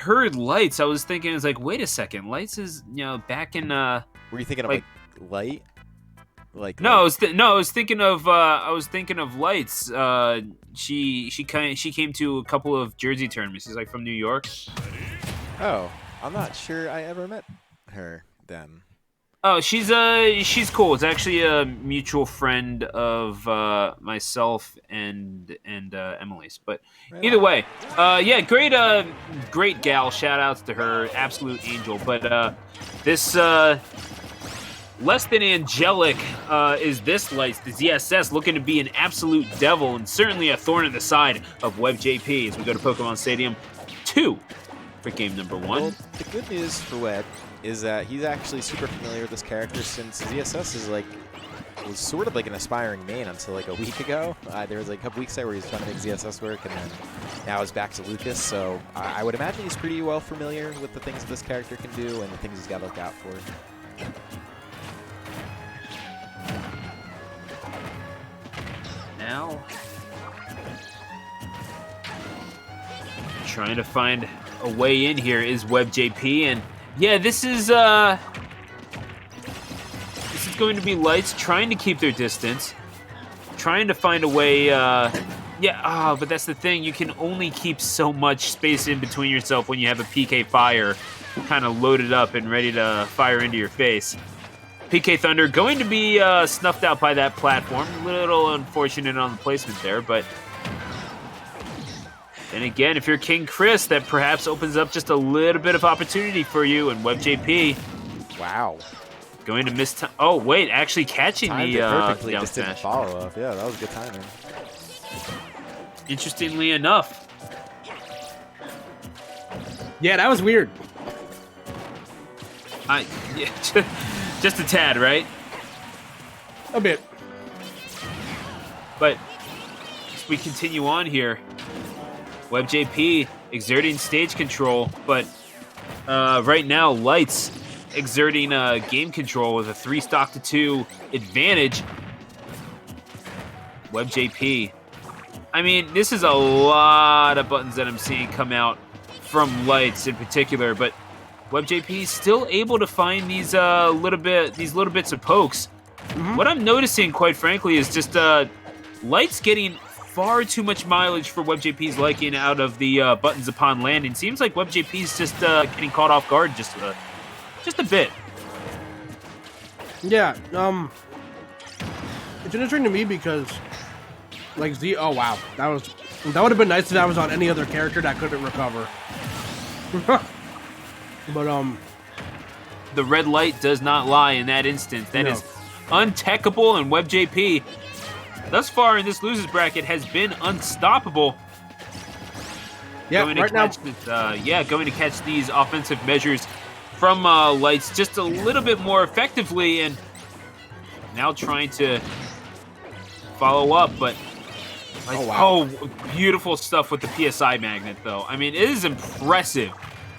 heard Lights, I was thinking, it's like, wait a second, Lights is, back in Were you thinking of like Light? No, I was thinking of Lights. She came to a couple of Jersey tournaments. She's like from New York. Oh, I'm not sure I ever met her then. Oh, she's cool. It's actually a mutual friend of myself and Emily's. But either way, yeah, great gal. Shout outs to her, absolute angel. But this less than angelic is this Lights, the ZSS, looking to be an absolute devil and certainly a thorn in the side of WebbJP as we go to Pokemon Stadium 2 for game number 1. Well, the good news for Webb is that he's actually super familiar with this character since ZSS was sort of like an aspiring main until like a week ago. There was like a couple weeks there where he was trying to make ZSS work, and then now he's back to Lucas. So I would imagine he's pretty well familiar with the things this character can do and the things he's got to look out for. Now, trying to find a way in here is WebbJP, and yeah, this is going to be Lights trying to keep their distance, trying to find a way. But that's the thing. You can only keep so much space in between yourself when you have a PK Fire kind of loaded up and ready to fire into your face. PK Thunder going to be snuffed out by that platform. A little unfortunate on the placement there, but then again, if you're King Chris, that perhaps opens up just a little bit of opportunity for you. And WebbJP, wow, going to miss time. Oh wait, actually catching timed the it perfectly, down just didn't smash. follow up. Yeah, that was good timing. Interestingly enough, yeah, that was weird. Just a tad, right? A bit. But as we continue on here, WebbJP exerting stage control, but right now Lights exerting game control with a 3-stock-to-2 advantage. WebbJP. I mean, this is a lot of buttons that I'm seeing come out from Lights in particular, but WebbJP is still able to find these little bits of pokes. Mm-hmm. What I'm noticing, quite frankly, is just Lights getting far too much mileage for WebbJP's liking out of the buttons upon landing. Seems like WebbJP's just getting caught off guard just a bit. Yeah, it's interesting to me because, like, oh wow, that would have been nice if that was on any other character that couldn't recover. But the red light does not lie in that instance. That is untechable, and WebbJP, thus far in this losers bracket, has been unstoppable. Yeah, going to catch these offensive measures from Lights just a little bit more effectively, and now trying to follow up, but beautiful stuff with the PSI magnet, though. I mean, it is impressive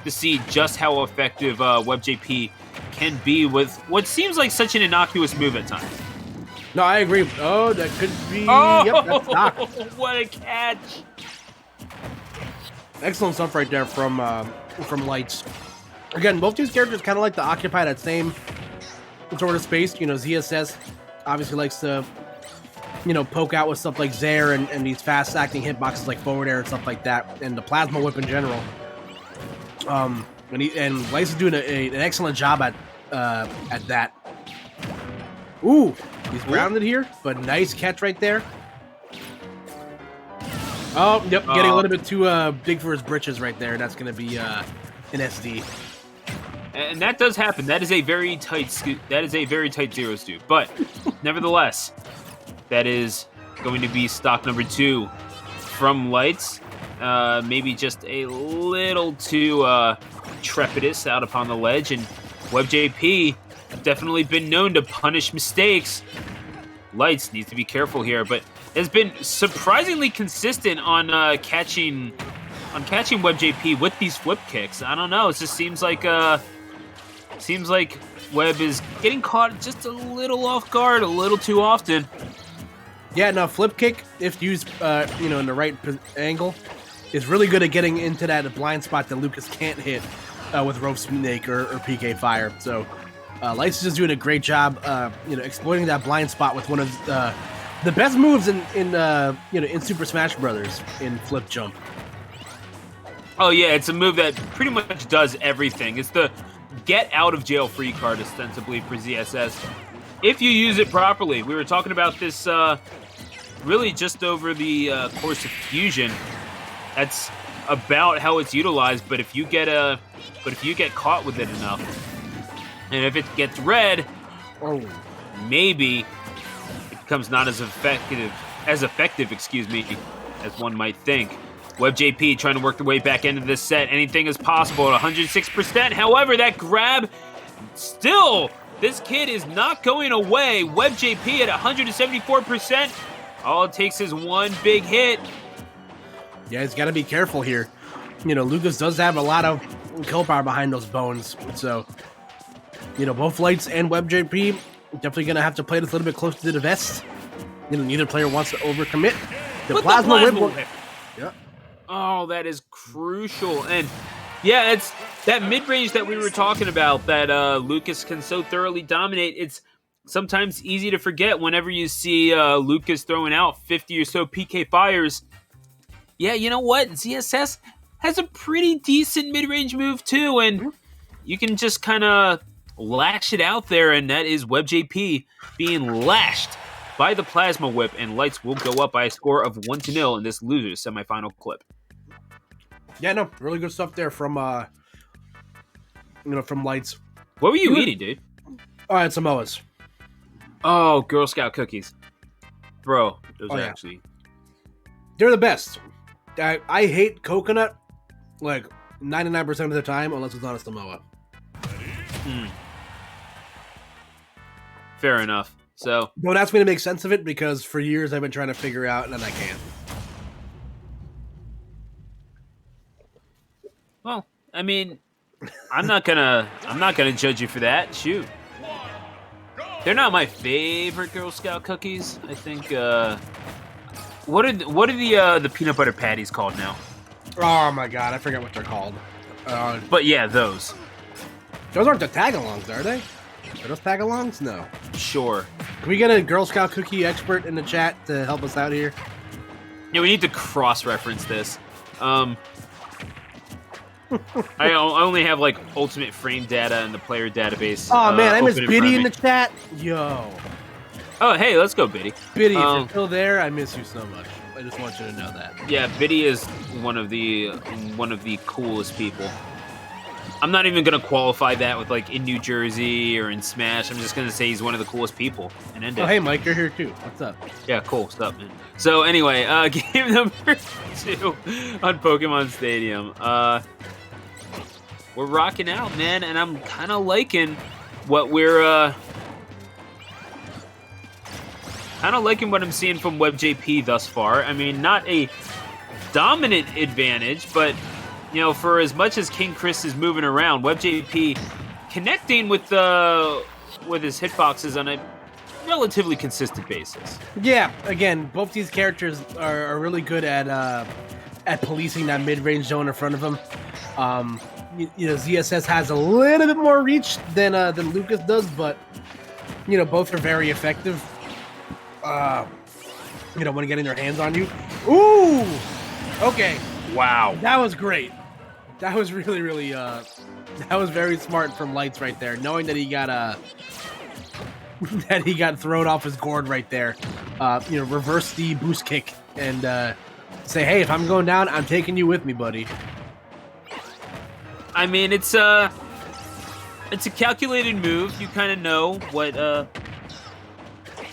to see just how effective WebbJP can be with what seems like such an innocuous move at times. No, I agree. Oh, that could be. Oh, yep, that's Doc. What a catch! Excellent stuff right there from Lights. Again, both these characters kind of like to occupy that same sort of space. You know, ZSS obviously likes to, poke out with stuff like Zaire and these fast-acting hitboxes like forward air and stuff like that, and the Plasma Whip in general. And Lights is doing an excellent job at that. Ooh, he's grounded here, but nice catch right there. Oh, yep, getting a little bit too big for his britches right there. That's going to be an SD. And that does happen. That is a very tight zero stew. But nevertheless, that is going to be stock number 2 from Lights. Maybe just a little too trepidous out upon the ledge, and WebbJP definitely been known to punish mistakes. Lights needs to be careful here, but has been surprisingly consistent on catching WebbJP with these flip kicks. I don't know. It just seems like Webb is getting caught just a little off guard a little too often. Yeah, no, flip kick, if used in the right angle, is really good at getting into that blind spot that Lucas can't hit with Rope Snake or PK Fire. So Lights is just doing a great job, exploiting that blind spot with one of the best moves in Super Smash Brothers in Flip Jump. Oh yeah, it's a move that pretty much does everything. It's the get out of jail free card ostensibly for ZSS. If you use it properly. We were talking about this really just over the course of Fusion. That's about how it's utilized, but if you get caught with it enough, and if it gets red, maybe it becomes not as effective, as one might think. WebbJP trying to work their way back into this set. Anything is possible at 106%. However, that grab, still, this kid is not going away. WebbJP at 174%. All it takes is one big hit. Yeah, he's got to be careful here. Lucas does have a lot of kill power behind those bones. So, both Lights and WebbJP definitely going to have to play this a little bit close to the vest. Neither player wants to overcommit. The plasma whip. Yeah. Oh, that is crucial. And yeah, it's that mid-range that we were talking about that Lucas can so thoroughly dominate. It's sometimes easy to forget whenever you see Lucas throwing out 50 or so PK Fires. Yeah, you know what? ZSS has a pretty decent mid-range move too, and you can just kind of lash it out there, and that is WebbJP being lashed by the Plasma Whip, and Lights will go up by a score of 1-0 in this loser's semifinal clip. Yeah, no, really good stuff there from from Lights. What were you eating, dude? I had Samoas. Oh, Girl Scout cookies. Bro, those are actually... They're the best. I hate coconut, like, 99% of the time, unless it's not a Samoa. Fair enough. So don't ask me to make sense of it, because for years I've been trying to figure out, and I can't. Well, I mean, I'm not gonna judge you for that. Shoot, they're not my favorite Girl Scout cookies. I think. What are the peanut butter patties called now? Oh my god, I forget what they're called. But yeah, those. Those aren't the tagalongs, are they? Are those tagalongs? No. Sure. Can we get a Girl Scout cookie expert in the chat to help us out here? Yeah, we need to cross-reference this. I only have like ultimate frame data in the player database. Oh man, I miss Biddy in the chat. Yo. Oh hey, let's go, Biddy. Biddy, if you're still there, I miss you so much. I just want you to know that. Yeah, Biddy is one of the coolest people. I'm not even gonna qualify that with like in New Jersey or in Smash. I'm just gonna say he's one of the coolest people and end it. Oh hey Mike, you're here too. What's up? Yeah, cool. What's up, man? So anyway, game number 2 on Pokemon Stadium. We're rocking out, man, and I'm kind of liking what we're what I'm seeing from WebbJP thus far. I mean, not a dominant advantage, but for as much as King Chris is moving around, WebbJP connecting with his hitboxes on a relatively consistent basis. Yeah, again, both these characters are really good at policing that mid-range zone in front of them. ZSS has a little bit more reach than Lucas does, but both are very effective. When getting their hands on you. Ooh, okay. Wow, that was great. That was really, really. That was very smart from Lights right there, knowing that he got thrown off his gourd right there. Reverse the boost kick and say, "Hey, if I'm going down, I'm taking you with me, buddy." I mean, it's a calculated move. You kind of know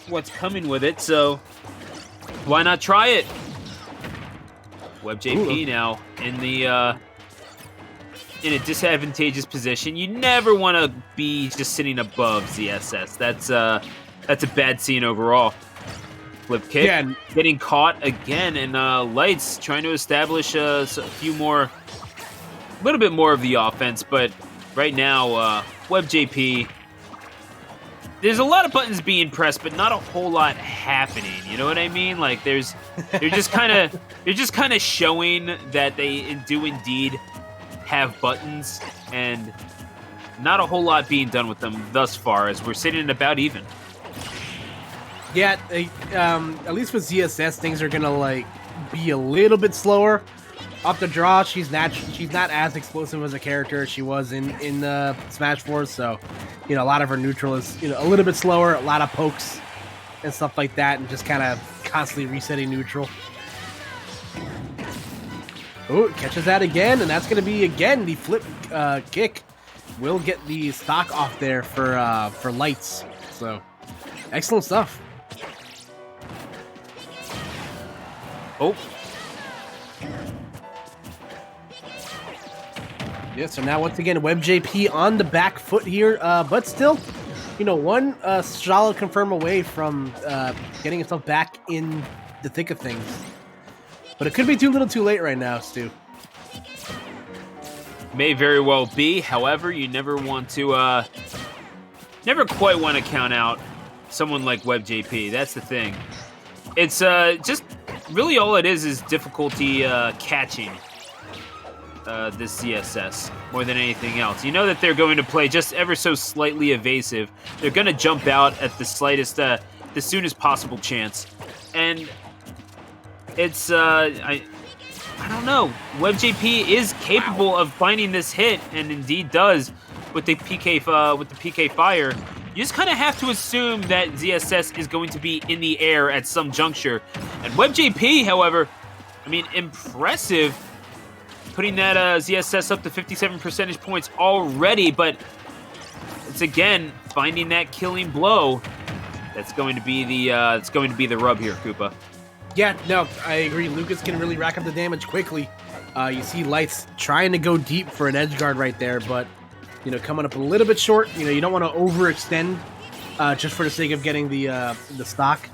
what's coming with it, so why not try it? WebbJP now in a disadvantageous position. You never want to be just sitting above ZSS. That's a bad scene overall. Flip kick, getting caught again, and Lights trying to establish a little bit more of the offense, but right now WebbJP there's a lot of buttons being pressed, but not a whole lot happening. You know what I mean? Like they're just kind of showing that they do indeed have buttons, and not a whole lot being done with them thus far, as we're sitting at about even. Yeah, at least with ZSS, things are gonna like be a little bit slower. Up the draw, she's not as explosive as a character as she was in Smash 4. So, you know, a lot of her neutral is a little bit slower, a lot of pokes and stuff like that, and just kind of constantly resetting neutral. Oh, catches that again, and that's gonna be again the flip kick. Will get the stock off there for lights. So, excellent stuff. Oh. Yeah, so now once again, WebbJP on the back foot here, but still, one solid confirm away from getting himself back in the thick of things. But it could be too little too late right now, Stu. May very well be. However, you never want to, never quite want to count out someone like WebbJP. That's the thing. It's just really all it is difficulty catching this ZSS more than anything else. You know that they're going to play just ever so slightly evasive. They're going to jump out at the slightest, the soonest possible chance. And it's, I don't know. WebbJP is capable of finding this hit, and indeed does with the PK fire. You just kind of have to assume that ZSS is going to be in the air at some juncture. And WebbJP, however, I mean, impressive, putting that ZSS up to 57 percentage points already. But it's again finding that killing blow. That's going to be the rub here, Koopa. Yeah, no, I agree. Lucas can really rack up the damage quickly. You see Lights trying to go deep for an edge guard right there, but coming up a little bit short. You don't want to overextend just for the sake of getting the stock.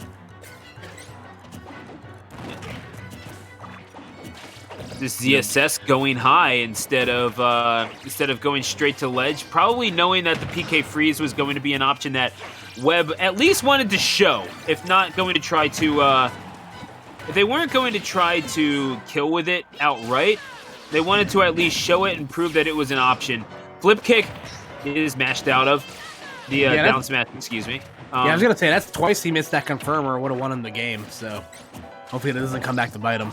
This ZSS going high instead of going straight to ledge, probably knowing that the PK freeze was going to be an option that Webb at least wanted to show, if not going to try to. If they weren't going to try to kill with it outright, they wanted to at least show it and prove that it was an option. Flip kick is mashed out of. The down smash, excuse me. Yeah, I was going to say, that's twice he missed that confirm or would have won in the game, so hopefully it doesn't come back to bite him.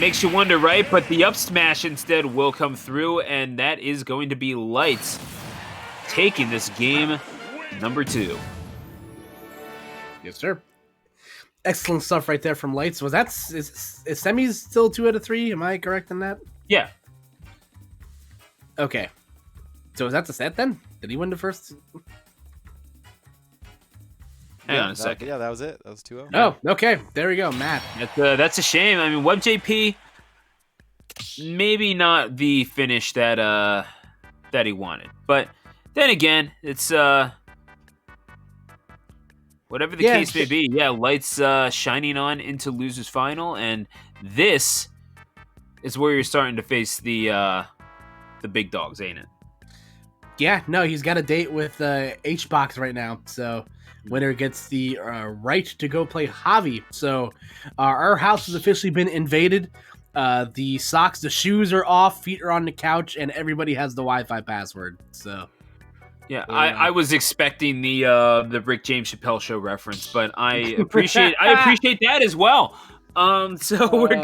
Makes you wonder, right? But the up smash instead will come through, and that is going to be Lights taking this game number 2. Yes, sir. Excellent stuff right there from Lights. Is Semi's still 2 out of 3? Am I correct in that? Yeah. Okay. So is that the set then? Did he win the first? Hang on a second. Yeah, that was it. That was 2-0. Oh, okay. There we go, Matt. That's a shame. I mean, WebbJP, maybe not the finish that he wanted. But then again, it's whatever the case may be. Yeah, Lights shining on into losers final, and this is where you're starting to face the big dogs, ain't it? Yeah, no, he's got a date with H-Box right now, so winner gets the right to go play Javi. So our house has officially been invaded. The socks, the shoes are off, feet are on the couch, and everybody has the Wi-Fi password. So yeah, I was expecting the Rick James Chappelle Show reference, but I appreciate that as well. So we're going